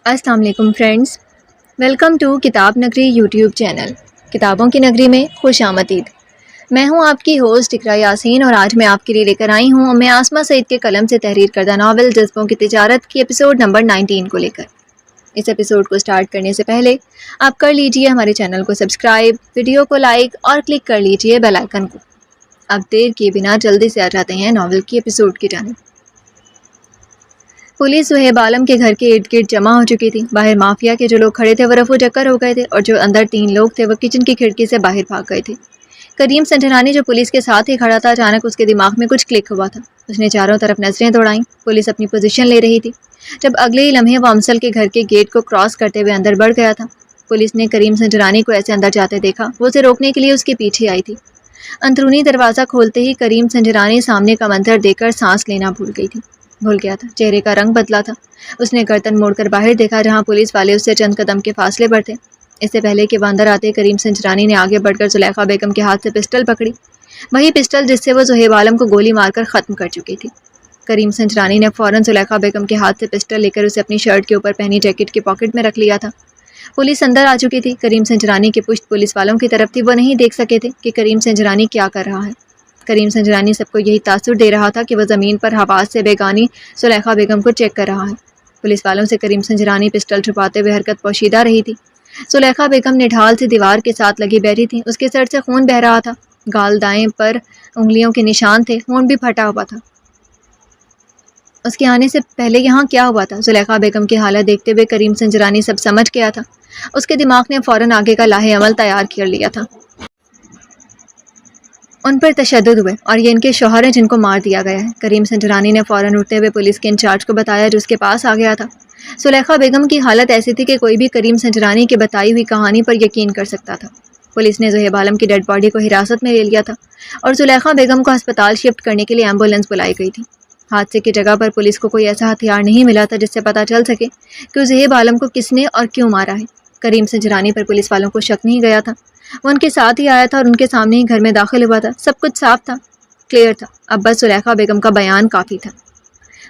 السلام علیکم friends, welcome to کتاب نگری یوٹیوب چینل۔ کتابوں کی نگری میں خوش آمدید۔ میں ہوں آپ کی ہوسٹ اقرا یاسین اور آج میں آپ کے لیے لے کر آئی ہوں میں آسمہ سعید کے قلم سے تحریر کردہ ناول جذبوں کی تجارت کی ایپیسوڈ نمبر 19 کو لے کر۔ اس ایپیسوڈ کو سٹارٹ کرنے سے پہلے آپ کر لیجئے ہمارے چینل کو سبسکرائب، ویڈیو کو لائک اور کلک کر لیجئے بیل آئیکن کو۔ اب دیر کیے بنا جلدی سے آ جاتے ہیں ناول کی ایپیسوڈ کی جانب۔ پولیس صہیب عالم کے گھر کے ارد گرد جمع ہو چکی تھی۔ باہر مافیا کے جو لوگ کھڑے تھے وہ رفو چکر ہو گئے تھے اور جو اندر 3 لوگ تھے وہ کچن کی کھڑکی سے باہر بھاگ گئے تھے۔ کریم سنجرانی جو پولیس کے ساتھ ہی کھڑا تھا، اچانک اس کے دماغ میں کچھ کلک ہوا تھا۔ اس نے چاروں طرف نظریں دوڑائیں۔ پولیس اپنی پوزیشن لے رہی تھی۔ جب اگلے ہی لمحے وہ امسل کے گھر کے گیٹ کو کراس کرتے ہوئے اندر بڑھ گیا تھا۔ پولیس نے کریم سنجرانی کو ایسے اندر جاتے دیکھا، وہ اسے روکنے کے لیے اس کے پیچھے آئی تھی۔ اندرونی دروازہ کھولتے ہی کریم سنجرانی سامنے کا منظر دیکھ کر سانس لینا بھول گیا تھا۔ چہرے کا رنگ بدلا تھا۔ اس نے گردن موڑ کر باہر دیکھا جہاں پولیس والے اس سے چند قدم کے فاصلے پر تھے۔ اس سے پہلے کہ وہ اندر آتے، کریم سنجرانی نے آگے بڑھ کر زلیخا بیگم کے ہاتھ سے پسٹل پکڑی، وہی پسٹل جس سے وہ صہیب عالم کو گولی مار کر ختم کر چکی تھی۔ کریم سنجرانی نے فوراً زلیخا بیگم کے ہاتھ سے پسٹل لے کر اسے اپنی شرٹ کے اوپر پہنی جیکٹ کی پاکٹ میں رکھ لیا تھا۔ پولیس اندر آ چکی تھی۔ کریم سنجرانی کی پشت پولیس والوں کی طرف تھی۔ وہ نہیں دیکھ سکے تھے کہ کریم سنجرانی کیا کر رہا ہے۔ کریم سنجرانی سب کو یہی تاثر دے رہا تھا کہ وہ زمین پر حواس سے بیگانی زلیخا بیگم کو چیک کر رہا ہے۔ پولیس والوں سے کریم سنجرانی پسٹل چھپاتے ہوئے حرکت پوشیدہ رہی تھی۔ زلیخا بیگم نے ڈھال سے دیوار کے ساتھ لگی بیٹھی تھی۔ اس کے سر سے خون بہہ رہا تھا، گال دائیں پر انگلیوں کے نشان تھے، خون بھی پھٹا ہوا تھا۔ اس کے آنے سے پہلے یہاں کیا ہوا تھا؟ زلیخا بیگم کی حالت دیکھتے ہوئے کریم سنجرانی سب سمجھ گیا تھا۔ اس کے دماغ نے فوراً آگے کا لاہ عمل تیار کر لیا تھا۔ ان پر تشدد ہوئے اور یہ ان کے شوہر ہیں جن کو مار دیا گیا ہے۔ کریم سنجرانی نے فوراً اٹھتے ہوئے پولیس کے انچارج کو بتایا جو اس کے پاس آ گیا تھا۔ زلیخا بیگم کی حالت ایسی تھی کہ کوئی بھی کریم سنجرانی کی بتائی ہوئی کہانی پر یقین کر سکتا تھا۔ پولیس نے صہیب عالم کی ڈیڈ باڈی کو حراست میں لے لیا تھا اور زلیخا بیگم کو ہسپتال شفٹ کرنے کے لیے ایمبولینس بلائی گئی تھی۔ حادثے کی جگہ پر پولیس کو کوئی ایسا ہتھیار نہیں ملا تھا جس سے پتہ چل سکے کہ صہیب عالم کو کس نے اور کیوں مارا ہے۔ کریم سنجرانی پر پولیس والوں کو شک نہیں گیا تھا۔ وہ ان کے ساتھ ہی آیا تھا اور ان کے سامنے ہی گھر میں داخل ہوا تھا۔ سب کچھ صاف تھا، کلیئر تھا۔ اب بس زلیخا بیگم کا بیان کافی تھا۔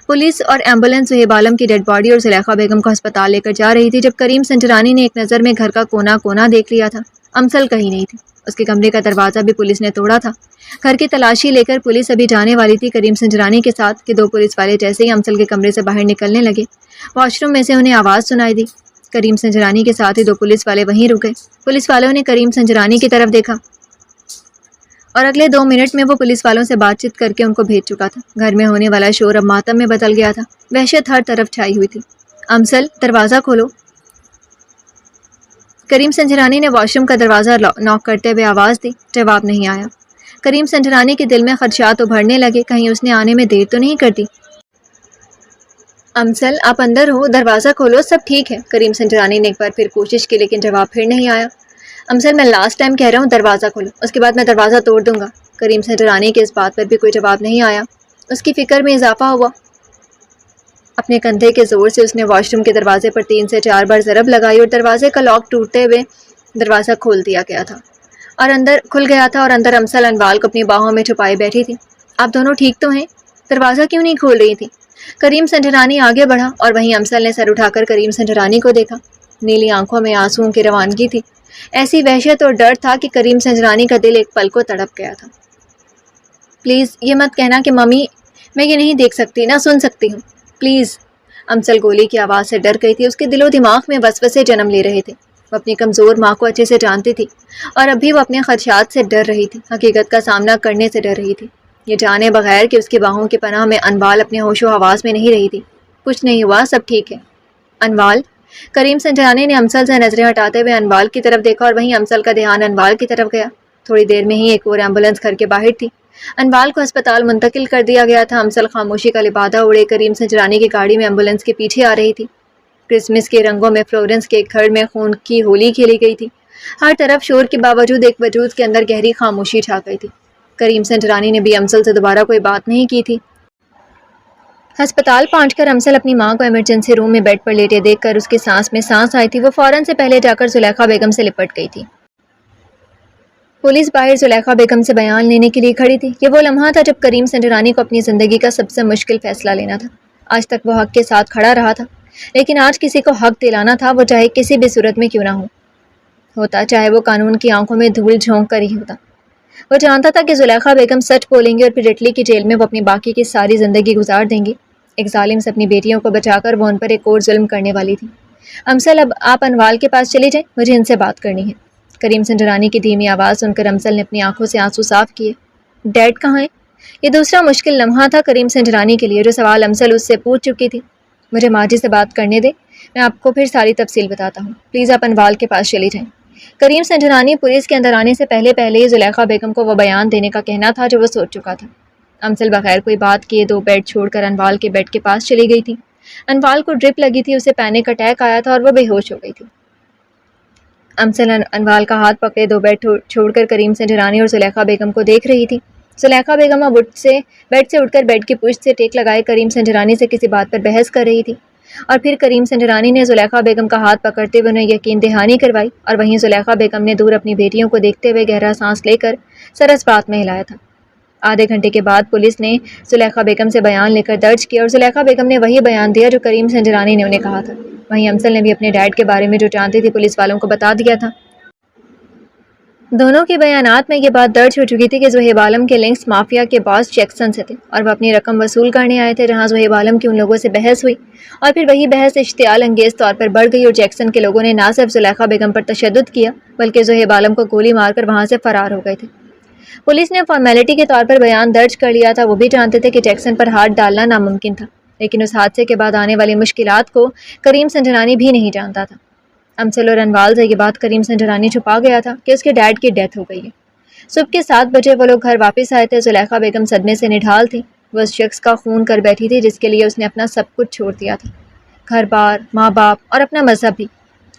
پولیس اور ایمبولینس صہیب عالم کی ڈیڈ باڈی اور زلیخا بیگم کو ہسپتال لے کر جا رہی تھی جب کریم سنجرانی نے ایک نظر میں گھر کا کونا کونا دیکھ لیا تھا۔ امسل کہیں نہیں تھی۔ اس کے کمرے کا دروازہ بھی پولیس نے توڑا تھا۔ گھر کی تلاشی لے کر پولیس ابھی جانے والی تھی کریم سنجرانی کے ساتھ کہ 2 پولیس والے جیسے ہی امسل کے کمرے سے باہر نکلنے لگے، واش روم میں سے انہیں آواز سنائی دی۔ کریم سنجرانی کے ساتھ ہی 2 پولیس والے وہیں رک گئے۔ پولیس والوں نے کریم سنجرانی کی طرف دیکھا اور اگلے 2 منٹ میں وہ پولیس والوں سے بات چیت کر کے ان کو بھیج چکا تھا۔ گھر میں ہونے والا شور اب ماتم میں بدل گیا تھا۔ وحشت ہر طرف چھائی ہوئی تھی۔ امسل، دروازہ کھولو۔ کریم سنجرانی نے واش روم کا دروازہ ناک کرتے ہوئے آواز دی۔ جواب نہیں آیا۔ کریم سنجرانی کے دل میں خدشات ابھرنے لگے، کہیں اس نے آنے میں دیر تو نہیں کر دی۔ امسل، آپ اندر ہو، دروازہ کھولو، سب ٹھیک ہے۔ کریم سنجرانی نے ایک بار پھر کوشش کی لیکن جواب پھر نہیں آیا۔ امسل، میں لاسٹ ٹائم کہہ رہا ہوں دروازہ کھولو، اس کے بعد میں دروازہ توڑ دوں گا۔ کریم سنجرانی کے اس بات پر بھی کوئی جواب نہیں آیا۔ اس کی فکر میں اضافہ ہوا۔ اپنے کندھے کے زور سے اس نے واش روم کے دروازے پر 3 سے 4 بار ضرب لگائی اور دروازے کا لاک ٹوٹتے ہوئے دروازہ کھول دیا گیا تھا اور اندر امسل انوال کو اپنی باہوں میں چھپائے بیٹھی تھی۔ آپ دونوں ٹھیک تو ہیں؟ دروازہ کیوں نہیں کھول رہی تھی؟ کریم سنجرانی آگے بڑھا اور وہیں امسل نے سر اٹھا کر کریم سنجرانی کو دیکھا۔ نیلی آنکھوں میں آنسوؤں کی روانگی تھی۔ ایسی وحشت اور ڈر تھا کہ کریم سنجرانی کا دل ایک پل کو تڑپ گیا تھا۔ پلیز یہ مت کہنا کہ ممی میں یہ نہیں دیکھ سکتی، نہ سن سکتی ہوں، پلیز۔ امسل گولی کی آواز سے ڈر گئی تھی۔ اس کے دل و دماغ میں وسوسے جنم لے رہے تھے۔ وہ اپنی کمزور ماں کو اچھے سے جانتی تھی اور اب بھی وہ اپنے خدشات سے ڈر رہی تھی، حقیقت کا سامنا کرنے سے ڈر رہی تھی، یہ جانے بغیر کہ اس کی باہوں کی پناہ میں انوال اپنے ہوش و حواس میں نہیں رہی تھی۔ کچھ نہیں ہوا، سب ٹھیک ہے۔ انوال؟ کریم سنجرانی نے امسل سے نظریں ہٹاتے ہوئے انوال کی طرف دیکھا اور وہیں امسل کا دھیان انوال کی طرف گیا۔ تھوڑی دیر میں ہی ایک اور ایمبولینس گھر کے باہر تھی۔ انوال کو ہسپتال منتقل کر دیا گیا تھا۔ امسل خاموشی کا لبادہ اڑے کریم سنجرانی کی گاڑی میں ایمبولینس کے پیچھے آ رہی تھی۔ کرسمس کے رنگوں میں فلورنس کے ایک گھر میں خون کی ہولی کھیلی گئی تھی۔ ہر طرف شور کے باوجود ایک وجود کے اندر گہری خاموشی چھا گئی تھی۔ کریم سنجرانی نے بھی امسل سے دوبارہ کوئی بات نہیں کی تھی۔ ہسپتال پہنچ کر امسل اپنی ماں کو ایمرجنسی روم میں بیڈ پر لیٹے دیکھ کر اس کے سانس میں سانس آئی تھی۔ وہ فوراً سے پہلے جا کر زلیخا بیگم سے لپٹ گئی تھی۔ پولیس باہر زلیخا بیگم سے بیان لینے کے لیے کھڑی تھی۔ یہ وہ لمحہ تھا جب کریم سنجرانی کو اپنی زندگی کا سب سے مشکل فیصلہ لینا تھا۔ آج تک وہ حق کے ساتھ کھڑا رہا تھا، لیکن آج کسی کو حق دلانا تھا، وہ چاہے کسی بھی صورت میں کیوں نہ ہوتا، چاہے وہ قانون کی آنکھوں میں دھول جھونک کر ہی ہوتا۔ وہ جانتا تھا کہ زلیخا بیگم سچ بولیں گی اور پھر اٹلی کی جیل میں وہ اپنی باقی کی ساری زندگی گزار دیں گی۔ ایک ظالم سے اپنی بیٹیوں کو بچا کر وہ ان پر ایک اور ظلم کرنے والی تھی۔ امسل، اب آپ انوال کے پاس چلی جائیں، مجھے ان سے بات کرنی ہے۔ کریم سنجرانی کی دھیمی آواز سن کر امسل نے اپنی آنکھوں سے آنسو صاف کیے۔ ڈیڈ کہاں ہیں؟ یہ دوسرا مشکل لمحہ تھا کریم سنجرانی کے لیے، جو سوال امسل اس سے پوچھ چکی تھی۔ مجھے ماجی سے بات کرنے دیں، میں آپ کو پھر ساری تفصیل بتاتا ہوں، پلیز آپ انوال کے پاس چلی جائیں۔ کریم سنجرانی پولیس کے اندر آنے سے پہلے ہی زلیخا بیگم کو وہ بیان دینے کا کہنا تھا جو وہ سوچ چکا تھا۔ امسل بغیر کوئی بات کیے 2 بیڈ چھوڑ کر انوال کے بیڈ کے پاس چلی گئی تھی۔ انوال کو ڈرپ لگی تھی، اسے پینک اٹیک آیا تھا اور وہ بے ہوش ہو گئی تھی۔ امسل انوال کا ہاتھ پکڑے 2 بیڈ چھوڑ کر کریم سنجرانی اور زلیخا بیگم کو دیکھ رہی تھی۔ زلیخا بیگم اب بیڈ سے اٹھ کر بیڈ کی پشت سے ٹیک لگائے کریم سنجرانی سے کسی بات پر بحث کر رہی تھی، اور پھر کریم سنجرانی نے زلیخا بیگم کا ہاتھ پکڑتے ہوئے انہیں یقین دہانی کروائی، اور وہیں زلیخا بیگم نے دور اپنی بیٹیوں کو دیکھتے ہوئے گہرا سانس لے کر سر اس بات میں ہلایا تھا۔ آدھے گھنٹے کے بعد پولیس نے زلیخا بیگم سے بیان لے کر درج کیا، اور زلیخا بیگم نے وہی بیان دیا جو کریم سنجرانی نے انہیں کہا تھا۔ وہیں امسل نے بھی اپنے ڈیڈ کے بارے میں جو جانتی تھی پولیس والوں کو بتا دیا تھا۔ دونوں کے بیانات میں یہ بات درج ہو چکی تھی کہ زہیب عالم کے لنکس مافیا کے باس جیکسن سے تھے، اور وہ اپنی رقم وصول کرنے آئے تھے، جہاں زہیب عالم کی ان لوگوں سے بحث ہوئی، اور پھر وہی بحث اشتعال انگیز طور پر بڑھ گئی، اور جیکسن کے لوگوں نے نہ صرف زلیخا بیگم پر تشدد کیا بلکہ زہیب عالم کو گولی مار کر وہاں سے فرار ہو گئے تھے۔ پولیس نے فارمیلٹی کے طور پر بیان درج کر لیا تھا، وہ بھی جانتے تھے کہ جیکسن پر ہاتھ ڈالنا ناممکن تھا، لیکن اس حادثے کے بعد آنے والی مشکلات کو کریم سنجرانی بھی نہیں جانتا تھا۔ امسل اور انوال سے یہ بات کریم سنجرانی چھپا گیا تھا کہ اس کے ڈیڈ کی ڈیتھ ہو گئی ہے۔ صبح کے 7 بجے وہ لوگ گھر واپس آئے تھے۔ زلیخا بیگم صدمے سے نڈھال تھی، وہ اس شخص کا خون کر بیٹھی تھی جس کے لیے اس نے اپنا سب کچھ چھوڑ دیا تھا، گھر بار، ماں باپ اور اپنا مذہب بھی۔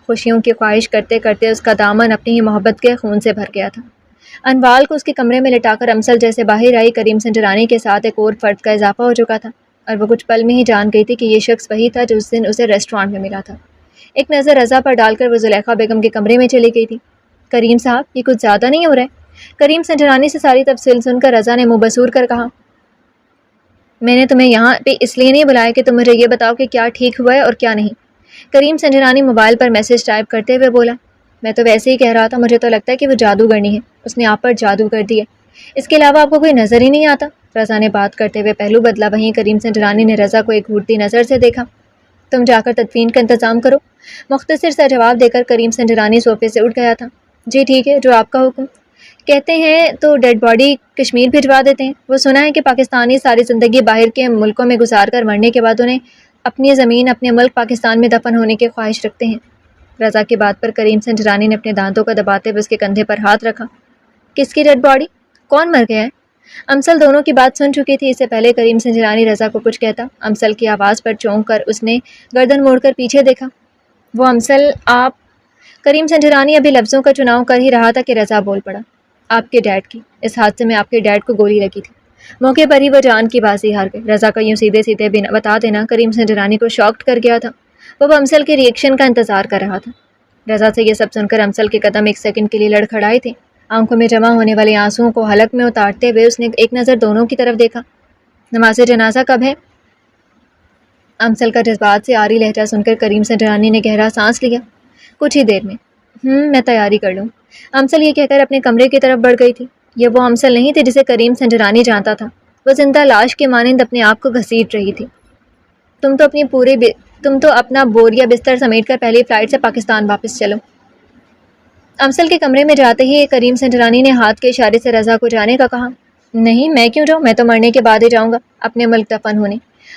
خوشیوں کی خواہش کرتے کرتے اس کا دامن اپنی ہی محبت کے خون سے بھر گیا تھا۔ انوال کو اس کے کمرے میں لٹا کر امسل جیسے باہر آئی، کریم سنجرانی کے ساتھ ایک اور فرد کا اضافہ ہو چکا تھا، اور وہ کچھ پل میں ہی جان گئی تھی کہ یہ شخص وہی تھا جو اس دن اسے ریسٹورانٹ میں ملا تھا۔ ایک نظر رضا پر ڈال کر وہ زلیخا بیگم کے کمرے میں چلی گئی تھی۔ کریم صاحب، یہ کچھ زیادہ نہیں ہو رہا ہے؟ کریم سنجرانی سے ساری تفصیل سن کر رضا نے منہ بسور کر کہا، میں نے تمہیں یہاں پہ اس لیے نہیں بلایا کہ تم مجھے یہ بتاؤ کہ کیا ٹھیک ہوا ہے اور کیا نہیں۔ کریم سنجرانی موبائل پر میسج ٹائپ کرتے ہوئے بولا، میں تو ویسے ہی کہہ رہا تھا، مجھے تو لگتا ہے کہ وہ جادوگرنی ہے، اس نے آپ پر جادو کر دیا، اس کے علاوہ آپ کو کوئی نظر ہی نہیں آتا۔ رضا نے بات کرتے ہوئے پہلو بدلا، وہیں کریم سنجرانی نے رضا کو ایک گھورتی نظر سے دیکھا۔ تم جا کر تدفین کا انتظام کرو، مختصر سا جواب دے کر کریم سنجرانی صوفے سے اٹھ گیا تھا۔ جی ٹھیک ہے، جو آپ کا حکم۔ کہتے ہیں تو ڈیڈ باڈی کشمیر بھجوا دیتے ہیں، وہ سنا ہے کہ پاکستانی ساری زندگی باہر کے ملکوں میں گزار کر مرنے کے بعد انہیں اپنی زمین اپنے ملک پاکستان میں دفن ہونے کی خواہش رکھتے ہیں۔ رضا کی بات پر کریم سنجرانی نے اپنے دانتوں کو دباتے ہوئے اس کے کندھے پر ہاتھ رکھا۔ کس کی ڈیڈ باڈی؟ کون مر گیا ہے؟ امسل دونوں کی بات سن چکی تھی، اس سے پہلے کریم سنجرانی رضا کو کچھ کہتا، امسل کی آواز پر چونک کر اس نے گردن موڑ کر پیچھے دیکھا۔ وہ امسل، آپ… کریم سنجرانی ابھی لفظوں کا چناؤ کر ہی رہا تھا کہ رضا بول پڑا، آپ کے ڈیڈ کی، اس حادثے میں آپ کے ڈیڈ کو گولی لگی تھی۔ موقع پر ہی وہ جان کی بازی ہار گئے۔ رضا کا یوں سیدھے سیدھے بتا دینا کریم سنجرانی کو شاکڈ کر گیا تھا، وہ امسل کے ریئیکشن کا انتظار کر رہا تھا۔ رضا سے یہ سب سن کر امسل کے قدم ایک سیکنڈ کے لیے لڑکھڑائے تھے، آنکھوں میں جمع ہونے والے آنسوؤں کو حلق میں اتارتے ہوئے اس نے ایک نظر دونوں کی طرف دیکھا۔ نماز جنازہ کب ہے؟ امسل کا جذبات سے آری لہجہ سن کر کریم سنجرانی نے گہرا سانس لیا۔ کچھ ہی دیر میں۔ میں تیاری کر لوں۔ امسل یہ کہہ کر اپنے کمرے کی طرف بڑھ گئی تھی۔ یہ وہ امسل نہیں تھی جسے کریم سنجرانی جانتا تھا، وہ زندہ لاش کے مانند اپنے آپ کو گھسیٹ رہی تھی۔ تم تو اپنا بوریا بستر سمیٹ کر پہلی فلائٹ سے پاکستان واپس چلو۔ امسل کے کمرے میں جاتے ہی کریم سنجرانی نے ہاتھ کے اشارے سے رضا کو جانے کا کہا۔ نہیں، میں کیوں جاؤں، میں تو مرنے کے بعد ہی جاؤں گا اپنے ملک دفن ہونے،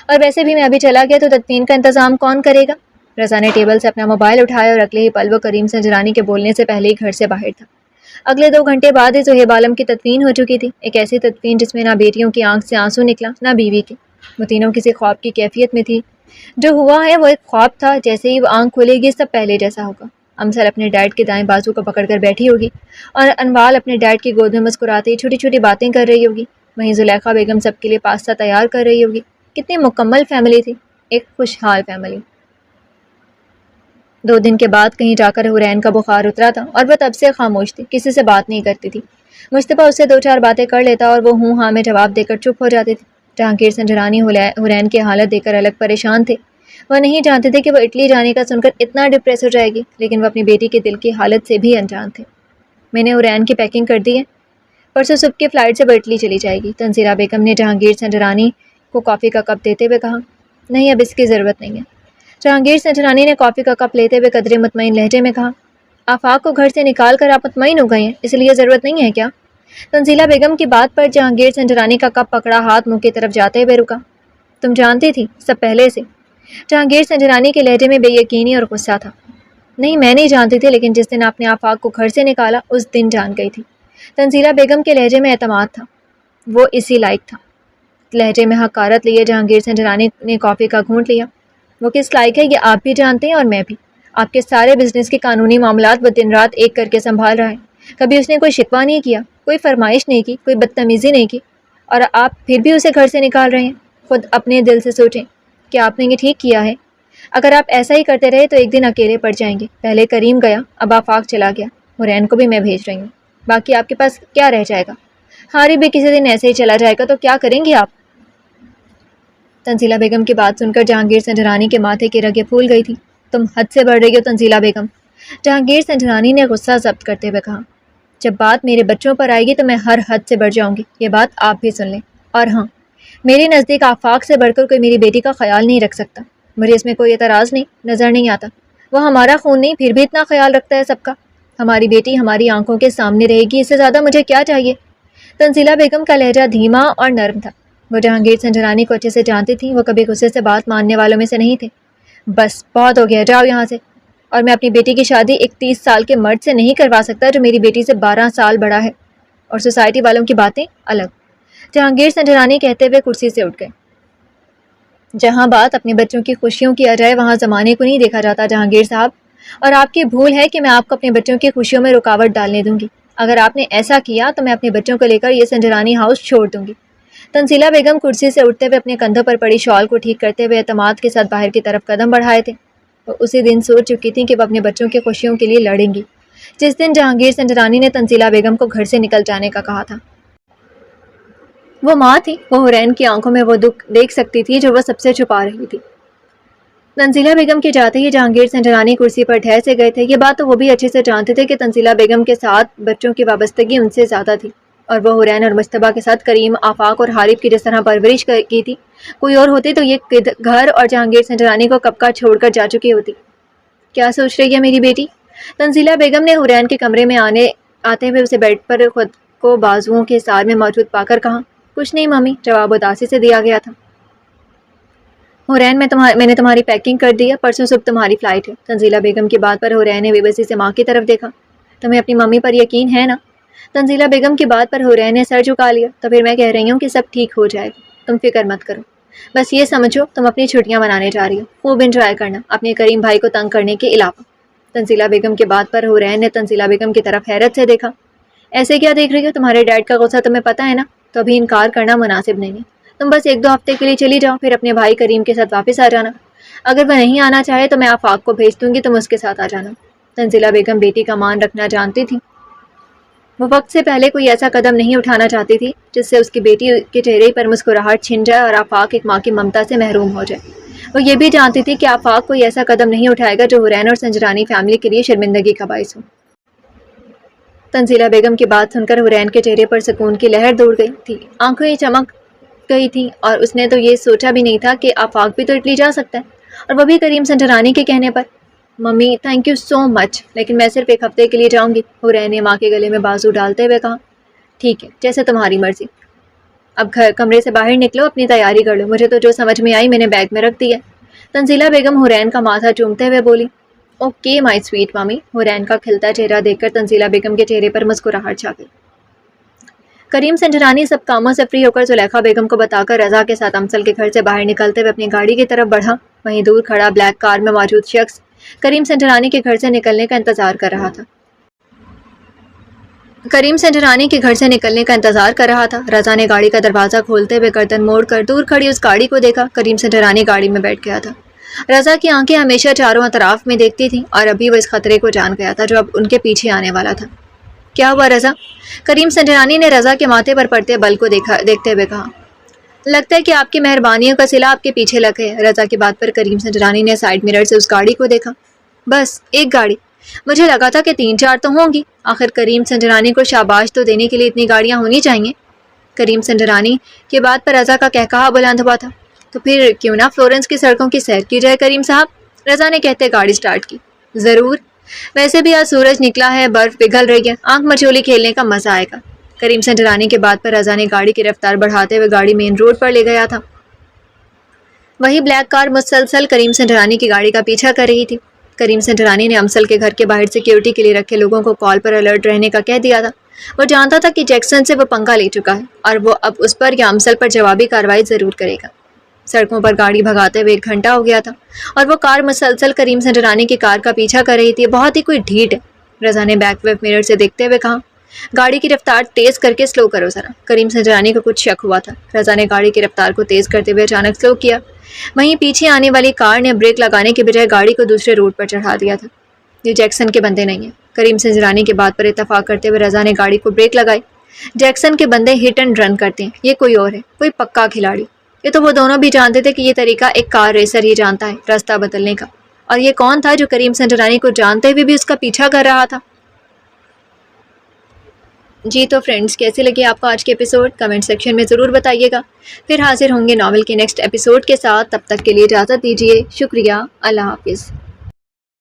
اور ویسے بھی میں ابھی چلا گیا تو تدفین کا انتظام کون کرے گا؟ رضا نے ٹیبل سے اپنا موبائل اٹھایا اور اگلے ہی پل وہ کریم سنجرانی کے بولنے سے پہلے ہی گھر سے باہر تھا۔ اگلے 2 گھنٹے بعد ہی زہیب عالم کی تدفین ہو چکی تھی، ایک ایسی تدفین جس میں نہ بیٹیوں کی آنکھ سے آنسو نکلا نہ بیوی کے، وہ تینوں کسی خواب کی کیفیت میں تھی۔ جو ہوا ہے وہ ایک خواب تھا، جیسے ہی وہ آنکھ کھلے گی سب پہلے جیسا ہوگا۔ امسل اپنے ڈیڈ کے دائیں بازو کو پکڑ کر بیٹھی ہوگی، اور انوال اپنے ڈیڈ کی گود میں مسکراتے ہی چھوٹی چھوٹی باتیں کر رہی ہوگی، وہیں زلیخا بیگم سب کے لیے پاستہ تیار کر رہی ہوگی۔ کتنی مکمل فیملی تھی، ایک خوشحال فیملی۔ 2 دن کے بعد کہیں جا کر حرین کا بخار اترا تھا، اور وہ تب سے خاموش تھی، کسی سے بات نہیں کرتی تھی۔ مصطفیٰ اس سے 2-4 باتیں کر لیتا اور وہ ہوں ہاں میں جواب دے کر چپ ہو جاتے تھے۔ جہانگیر سنجرانی حرین کی حالت دیکھ کر الگ پریشان تھے، وہ نہیں جانتے تھے کہ وہ اٹلی جانے کا سن کر اتنا ڈپریس ہو جائے گی، لیکن وہ اپنی بیٹی کے دل کی حالت سے بھی انجان تھے۔ میں نے حورین کی پیکنگ کر دی ہے، پرسوں صبح کی فلائٹ سے وہ اٹلی چلی جائے گی۔ تنزیلہ بیگم نے جہانگیر سنجرانی کو کافی کا کپ دیتے ہوئے کہا۔ نہیں، اب اس کی ضرورت نہیں ہے۔ جہانگیر سنجرانی نے کافی کا کپ لیتے ہوئے قدرے مطمئن لہجے میں کہا۔ آفاق کو گھر سے نکال کر آپ مطمئن ہو گئے ہیں، اس لیے ضرورت نہیں ہے کیا؟ تنزیلہ بیگم کی بات پر جہانگیر سنجرانی کا کپ پکڑا ہاتھ منہ کی طرف جاتے ہوئے رکا۔ تم جانتی تھی سب پہلے سے؟ جہانگیر سنجرانی کے لہجے میں بے یقینی اور غصہ تھا۔ نہیں، میں نہیں جانتی تھی، لیکن جس دن آپ نے آفاق کو گھر سے نکالا اس دن جان گئی تھی۔ تنزیلہ بیگم کے لہجے میں اعتماد تھا، وہ اسی لائق تھا۔ لہجے میں حقارت لیے جہانگیر سنجرانی نے کافی کا گھونٹ لیا۔ وہ کس لائق ہے یہ آپ بھی جانتے ہیں اور میں بھی۔ آپ کے سارے بزنس کے قانونی معاملات وہ دن رات ایک کر کے سنبھال رہا ہے، کبھی اس نے کوئی شکوہ نہیں کیا، کوئی فرمائش نہیں کی، کوئی بدتمیزی نہیں کی، اور آپ پھر بھی اسے گھر سے نکال رہے ہیں۔ خود اپنے دل سے سوچیں کہ آپ نے یہ ٹھیک کیا ہے؟ اگر آپ ایسا ہی کرتے رہے تو ایک دن اکیلے پڑ جائیں گے۔ پہلے کریم گیا، اب آفاق چلا گیا، حورین کو بھی میں بھیج رہی ہوں، باقی آپ کے پاس کیا رہ جائے گا؟ ہاری بھی کسی دن ایسے ہی چلا جائے گا تو کیا کریں گی آپ؟ تنزیلہ بیگم کی بات سن کر جہانگیر سنجرانی کے ماتھے کی رگیں پھول گئی تھی۔ تم حد سے بڑھ رہی ہو تنزیلہ بیگم، جہانگیر سنجرانی نے غصہ ضبط کرتے ہوئے کہا۔ جب بات میرے بچوں پر آئے گی تو میں ہر حد سے بڑھ جاؤں گی، یہ بات آپ بھی سن لیں۔ اور ہاں، میرے نزدیک آفاق سے بڑھ کر کوئی میری بیٹی کا خیال نہیں رکھ سکتا۔ مجھے اس میں کوئی اعتراض نہیں، نظر نہیں آتا۔ وہ ہمارا خون نہیں، پھر بھی اتنا خیال رکھتا ہے سب کا۔ ہماری بیٹی ہماری آنکھوں کے سامنے رہے گی، اس سے زیادہ مجھے کیا چاہیے؟ تنزیلہ بیگم کا لہجہ دھیما اور نرم تھا۔ وہ جہانگیر سنجرانی کو اچھے سے جانتی تھی، وہ کبھی غصے سے بات ماننے والوں میں سے نہیں تھے۔ بس بہت ہو گیا، جاؤ یہاں سے۔ اور میں اپنی بیٹی کی شادی ایک 30 سال کے مرد سے نہیں کروا سکتا جو میری بیٹی سے 12 سال بڑا ہے، اور سوسائٹی والوں کی باتیں الگ۔ جہانگیر سنجرانی کہتے ہوئے کرسی سے اٹھ گئے۔ جہاں بات اپنے بچوں کی خوشیوں کی آ جائے وہاں زمانے کو نہیں دیکھا جاتا جہانگیر صاحب، اور آپ کی بھول ہے کہ میں آپ کو اپنے بچوں کی خوشیوں میں رکاوٹ ڈالنے دوں گی۔ اگر آپ نے ایسا کیا تو میں اپنے بچوں کو لے کر یہ سنجرانی ہاؤس چھوڑ دوں گی۔ تنزیلہ بیگم کرسی سے اٹھتے ہوئے اپنے کندھوں پر پڑی شال کو ٹھیک کرتے ہوئے اعتماد کے ساتھ باہر کی طرف قدم بڑھائے تھے۔ وہ اسی دن سوچ چکی تھیں کہ وہ اپنے بچوں کی خوشیوں کے لیے لڑیں گی، جس دن جہانگیر سنجرانی نے تنزیلہ بیگم کو گھر سے نکل جانے کا کہا تھا۔ وہ ماں تھی، وہ حورین کی آنکھوں میں وہ دکھ دیکھ سکتی تھی جو وہ سب سے چھپا رہی تھی۔ تنزیلہ بیگم کے جاتے ہی جہانگیر سنجرانی کرسی پر ٹھہر سے گئے تھے۔ یہ بات تو وہ بھی اچھے سے جانتے تھے کہ تنزیلہ بیگم کے ساتھ بچوں کی وابستگی ان سے زیادہ تھی، اور وہ حورین اور مجتبیٰ کے ساتھ کریم، آفاق اور حارث کی جس طرح پرورش کی تھی، کوئی اور ہوتی تو یہ گھر اور جہانگیر سنجرانی کو کب کا چھوڑ کر جا چکی ہوتی۔ کیا سوچ رہی ہے میری بیٹی؟ تنزیلہ بیگم نے حورین کے کمرے میں آتے ہوئے اسے بیڈ پر خود کو بازوؤں کے سار میں موجود پا کر کہا۔ کچھ نہیں مامی، جواب اداسی سے دیا گیا تھا۔ حورین میں نے تمہاری پیکنگ کر دی ہے، پرسوں صبح تمہاری فلائٹ ہے۔ تنزیلہ بیگم کی بات پر حورین نے بے بسی سے ماں کی طرف دیکھا۔ تمہیں اپنی ممی پر یقین ہے نا؟ تنزیلہ بیگم کی بات پر حورین نے سر جھکا لیا۔ تو پھر میں کہہ رہی ہوں کہ سب ٹھیک ہو جائے گا، تم فکر مت کرو۔ بس یہ سمجھو تم اپنی چھٹیاں منانے جا رہی ہو، خوب انجوائے کرنا اپنے کریم بھائی کو تنگ کرنے کے علاوہ۔ تنزیلہ بیگم کی بات پر حورین نے تنزیلہ بیگم کی طرف حیرت سے دیکھا۔ ایسے کیا دیکھ رہی ہو؟ تمہارے ڈیڈ کا غصہ تمہیں پتہ ہے نا، تو ابھی انکار کرنا مناسب نہیں ہے۔ تم بس 1-2 ہفتے کے لیے چلی جاؤ، پھر اپنے بھائی کریم کے ساتھ واپس آ جانا۔ اگر وہ نہیں آنا چاہے تو میں آفاق کو بھیج دوں گی، تم اس کے ساتھ آ جانا۔ تنزیلہ بیگم بیٹی کا مان رکھنا جانتی تھی، وہ وقت سے پہلے کوئی ایسا قدم نہیں اٹھانا چاہتی تھی جس سے اس کی بیٹی کے چہرے پر مسکراہٹ چھن جائے اور آفاق ایک ماں کی ممتا سے محروم ہو جائے۔ وہ یہ بھی جانتی تھی کہ آفاق کوئی ایسا قدم نہیں اٹھائے گا جو حورین اور سنجرانی فیملی کے لیے شرمندگی کا باعث ہو۔ تنزیلہ بیگم کی بات سن کر حورین کے چہرے پر سکون کی لہر دوڑ گئی تھی، آنکھیں چمک گئی تھی، اور اس نے تو یہ سوچا بھی نہیں تھا کہ آفاق بھی تو اٹلی جا سکتا ہے، اور وہ بھی کریم سنجرانی کے کہنے پر۔ ممی تھینک یو سو مچ، لیکن میں صرف 1 ہفتے کے لیے جاؤں گی، حورین نے ماں کے گلے میں بازو ڈالتے ہوئے کہا۔ ٹھیک ہے، جیسے تمہاری مرضی۔ اب کمرے سے باہر نکلو، اپنی تیاری کر لو، مجھے تو جو سمجھ میں آئی میں نے بیگ میں رکھ دی ہے۔ تنزیلہ بیگم حورین کا ماتھا چومتے ہوئے بولی۔ اوکے مائی سویٹ مامی۔ حورین کا کھلتا چہرہ دیکھ کر تنزیلہ بیگم کے چہرے پر مسکراہٹ چھا گئی۔ کریم سنجرانی سب کاموں سے فری ہو کر زلیخا بیگم کو بتا کر رضا کے ساتھ امسل کے گھر سے باہر نکلتے ہوئے اپنی گاڑی کی طرف بڑھا۔ وہیں دور کھڑا بلیک کار میں موجود شخص کریم سنجرانی کے گھر سے نکلنے کا انتظار کر رہا تھا۔ رضا نے گاڑی کا دروازہ کھولتے ہوئے گردن موڑ کر دور کھڑی اس گاڑی کو دیکھا۔ کریم سنجرانی گاڑی میں بیٹھ گیا تھا۔ رضا کی آنکھیں ہمیشہ چاروں اطراف میں دیکھتی تھیں، اور ابھی وہ اس خطرے کو جان گیا تھا جو اب ان کے پیچھے آنے والا تھا۔ کیا ہوا رضا؟ کریم سنجرانی نے رضا کے ماتھے پر پڑتے بل کو دیکھتے ہوئے کہا۔ لگتا ہے کہ آپ کی مہربانیوں کا صلہ آپ کے پیچھے لگے ہے۔ رضا کی بات پر کریم سنجرانی نے سائڈ مرر سے اس گاڑی کو دیکھا۔ بس ایک گاڑی؟ مجھے لگا تھا کہ 3-4 تو ہوں گی۔ آخر کریم سنجرانی کو شاباش تو دینے کے لیے اتنی گاڑیاں ہونی چاہیے۔ کریم سنجرانی کی بات پر رضا کا کہکہا بلند ہوا تھا۔ تو پھر کیوں نہ فلورنس کی سڑکوں کی سیر کی جائے کریم صاحب؟ رضا نے کہتے گاڑی سٹارٹ کی۔ ضرور، ویسے بھی آج سورج نکلا ہے، برف پگھل رہی ہے، آنکھ مچولی کھیلنے کا مزہ آئے گا۔ کریم سنجرانی کے بات پر رضا نے گاڑی کی رفتار بڑھاتے ہوئے گاڑی مین روڈ پر لے گیا تھا۔ وہی بلیک کار مسلسل کریم سنجرانی کی گاڑی کا پیچھا کر رہی تھی۔ کریم سنجرانی نے امسل کے گھر کے باہر سیکیورٹی کے لیے رکھے لوگوں کو کال پر الرٹ رہنے کا کہہ دیا تھا۔ وہ جانتا تھا کہ جیکسن سے وہ پنگا لے چکا ہے اور وہ اب اس پر یا امسل پر جوابی کارروائی ضرور کرے گا۔ سڑکوں پر گاڑی بھگاتے ہوئے 1 گھنٹہ ہو گیا تھا اور وہ کار مسلسل کریم سنجرانی کی کار کا پیچھا کر رہی تھی۔ بہت ہی کوئی ڈھیٹ ہے، رضا نے بیک ویو مرر سے دیکھتے ہوئے کہا۔ گاڑی کی رفتار تیز کر کے سلو کرو ذرا۔ کریم سنجرانی کو کچھ شک ہوا تھا۔ رضا نے گاڑی کی رفتار کو تیز کرتے ہوئے اچانک سلو کیا۔ وہیں پیچھے آنے والی کار نے بریک لگانے کے بجائے گاڑی کو دوسرے روڈ پر چڑھا دیا تھا۔ یہ جیکسن کے بندے نہیں ہیں۔ کریم سنجرانی کی بات پر اتفاق کرتے ہوئے رضا نے گاڑی کو بریک لگائی۔ جیکسن کے بندے ہٹ اینڈ رن کرتے ہیں، یہ کوئی اور ہے، کوئی پکا کھلاڑی۔ یہ تو وہ دونوں بھی جانتے تھے کہ یہ طریقہ ایک کار ریسر ہی جانتا ہے، راستہ بدلنے کا۔ اور یہ کون تھا جو کریم سنجرانی کو جانتے ہوئے بھی اس کا پیچھا کر رہا تھا؟ جی تو فرینڈز، کیسے لگے آپ کو آج کے ایپیسوڈ؟ کمنٹ سیکشن میں ضرور بتائیے گا۔ پھر حاضر ہوں گے ناول کے نیکسٹ ایپیسوڈ کے ساتھ، تب تک کے لیے اجازت دیجیے۔ شکریہ، اللہ حافظ۔